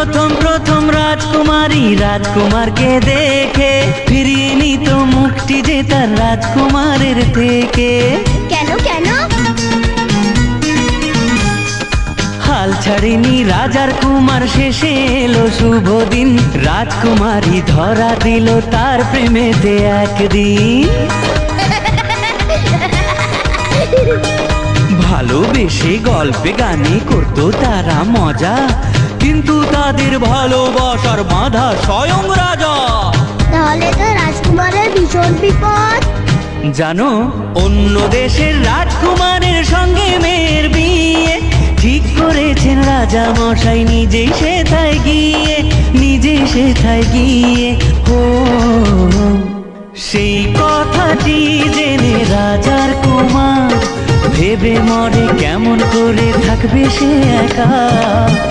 প্রথম প্রথম রাজকুমারী রাজকুমারকে দেখে ফিরিয়ে নিত মুখটি যে তার রাজকুমারের থেকে। কেন কেন? হাল ছাড়েনি রাজার কুমার, শেষে এলো শুভ দিন, রাজকুমারী ধরা দিল তার প্রেমেতে একদিন। ভালোবেসে গল্পে গানে করতো তারা মজা, কিন্তু তাদের ভালোবাসার বাঁধা স্বয়ং রাজা। তাহলে তো রাজকুমারের ভীষণ বিপদ। জানো, অন্য দেশের রাজকুমারের সঙ্গে মেয়ের বিয়ে ঠিক করেছেন রাজা মশাই, নিজেই সেথায় গিয়ে ও সেই কথাটি জেনে রাজার কুমার ভেবে মরে কেমন করে থাকবে সে একা।